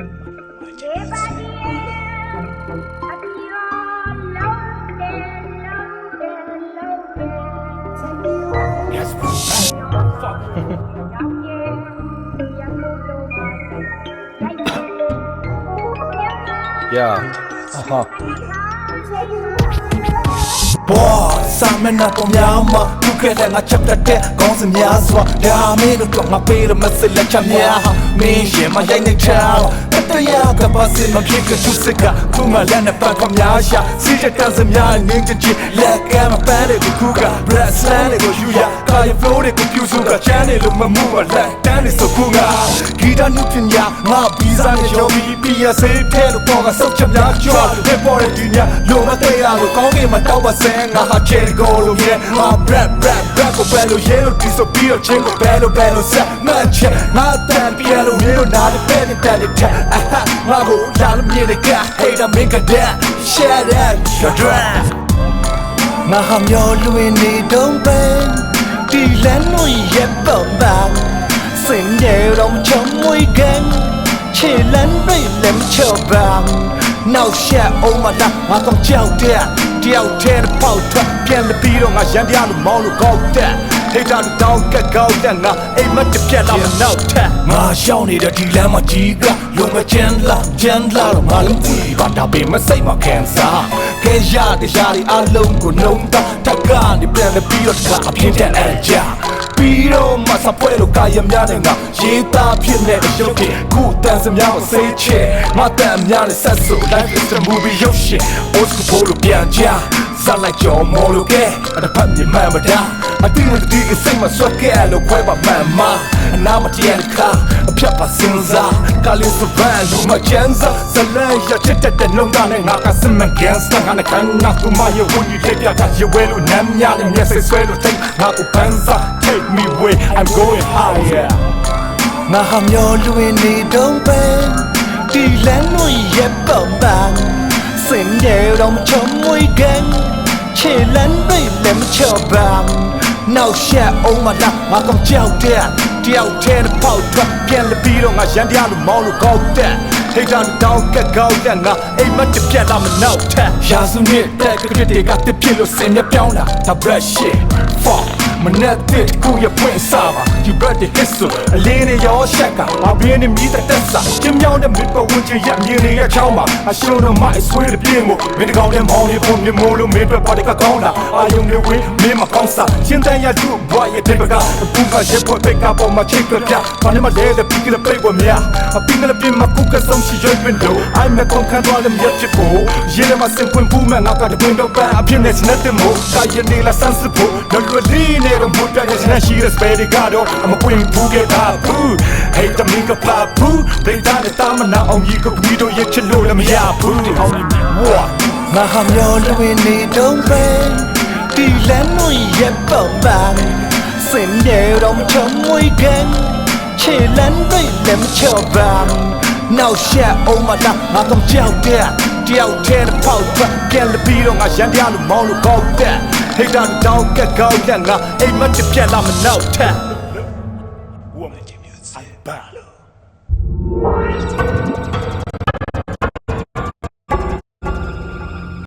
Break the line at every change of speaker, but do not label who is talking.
Yeah.
Boy, Simon na con llama, tú que le na chapta te con se mia swa, ya me no con ma pero me se la chamia, me ye ma ya ni chao, ta ya ka ba se ma phit ka tu se ka, tu ma la na pa con mia sha, si je ta se mia ni je ji, la ka ma pa le ku ka, brass le go yu ya, ka ya flow le ku pyu su ka, chan le lo ma mu wa la, tan le so ku nga, guitar nu pin ya, ma visa ne yo bi pi ya se the lo ko ka sok cham ya chwa, le po le du nya, lo ma te ya lo kong ke ma taw ba se nga ha che go lo ye, ma rap ko bello ye lo ti so pi o chen ko bello sa, ma che, ma tan pi lo me lo na le pe ni ta le ta, ma go la lo me le ka, hey da make a da, shut up, shut up. Ma ham yo lu ni dong ben, ti lan no ye bom bang, sin ye dong chom mui gan, che lan bai lem cho bang, now share oh my da, ma tong chao dia. တယောက်တည်းပေါက်ထွက်ပြန်လပြီးတော့ငါရန်ပြလို့မောင်းလို့ကောက်တဲ့ဟိတ်တာတောင်းကက်ကောက်တဲ့ငါအိမ်မက်တစ်ပြက်လာမနောက်ထက်ငါရှောင်းနေတဲ့ဒီလမ်းမှာကြီးကလုံမကျန်းလာတော့ငါလုံးကြည့်ပါဒါပေမဲ့စိတ်မှာခံစားခဲရတဲ့ရှားဒီအလုံးကိုနှုံးတာတက်ကနေပြန်လပြီးတော့တစ်ခါအပြင်းတဲ့အကြပြီးတော့မဆပွဲလို့ကာယများနဲ့ငါရေးသားဖြစ်နေတဲ့အရုပ်ကြီးခုတန်စများကိုစေးချေငါတန်များနဲ့ဆက်ဆို Life is a movie ရုပ်ရှင် Oscar ဖို့လို့ပြန်ကြဇာလိုက်ကြောမော်လို့ကဲအတဖတ်မြင်မှမတာအတင်းနဲ့ဒီအစိတ်မဆွတ်ကဲလို့ခွဲပါမှန်မအနာမတရတဲ့ခါအဖြတ်ပါစင်စားကလေးစပန်လူမချမ်းစားဇလန်ရချက်တဲ့နှုံးသားနဲ့ငါကစမန်ကန်စတာငါကနာသူမရဲ့ဝင်ကြီးပြတာရွယ်လို့နမ်းများနဲ့မျက်စိဆွဲလို့ထိတ်ငါကိုပန်းစား Take me away I'm going higher ငါဟာမျိုးလူဝင်နေတော့ပဲဒီလမ်းလို့ရဲ့ပုံပန်းစင်ရဲ့တော့ချုံမွေးကန်ခြေလန်းပိတ်လည်းမချော့ပါနောက်ဆက်အောင်မလားငါကောင်ကြောက်တဲ့တယောက်တည်းပေါက်ထွက်ပြန်လပြီးတော့ငါရန်ပြလို့မောင်းလို့ကောက်တဲ့ဟိတ်တာတောင်းကက်ကောက်တဲ့ငါအိမ်မက်တစ်ပြက်လာမနောက်ထက်ရာစုနှစ်တဲ့ကတိတွေကတစ်ပြစ်လို့စင်ရပြောင်းလာဒါ brush shit fuck မနဲ့တဲ့ကိုရပွင့်စားပါ you brought the history အလင်းနဲ့ရောရှက်ကငါဘင်းနဲ့မိတဲ့တက်စားကျင်းမြောင်းတဲ့မြစ်ပဝန်းကျင်ရမြင်နေရချောင်းပါအရှုံးတော့မအဆွေးတဲ့ပြင်းမို့မင်းတကောင်နဲ့မောင်းနေဖို့မြင်မို့လို့မင်းတို့ပါတဲ့ကကောင်းလာအာယုံတွေဝေးမင်းမကောင်းစားရှင်းတန်းရသူ့ဘွားရဲ့တဲ့ပကအပူကရက်ဖို့ပိတ်ကပေါ်မှာချိတ်ကြပြဘာနဲ့မလဲတဲ့ပြီးကလေးပိတ်ဝမြာအပင်းကလေးပြမကုကဆုံးရှိရွေးပင်လို့ I'm a con can roll them yet to go ရေထဲမှာစင်ပွင့်ဘူးမဲ့ငါကတပင်းတော့ပန်းအဖြစ်နဲ့စနေတယ်မို့ကာယနေလာဆန်းစဖို့တော့လွယ်လီနေတော့မို့ပြတဲ့စနေရှိတဲ့ spade ကတော့အမပွင့်ဘူးခဲ့တာဘူး Hate the make up pop ဘူးဒိတ်တာနဲ့တာမနာအောင်ကြီးကိုပြီးတော့ရချလို့လည်းမရဘူးဒီအောင်နေဝါငါဟာမျိုးလူဝင်နေတော့ပဲဒီလမ်းလို့ရဲ့ပုံပန်းစင်ရဲ့တော့ချုံမွေးကန်ခြေလန်းပိတ်လည်းမချော့ပါနောက်ဆက်အောင်မလားငါကောင်ကြောက်တဲ့တယောက်တည်းပေါက်ထွက်ပြန်လပြီးတော့ငါရန်ပြလို့မောင်းလို့ကောက်တဲ့ဟိတ်တာတောင်းကက်ကောက်တဲ့ငါအိမ်မက်တစ်ပြက်လာမနောက်ထက်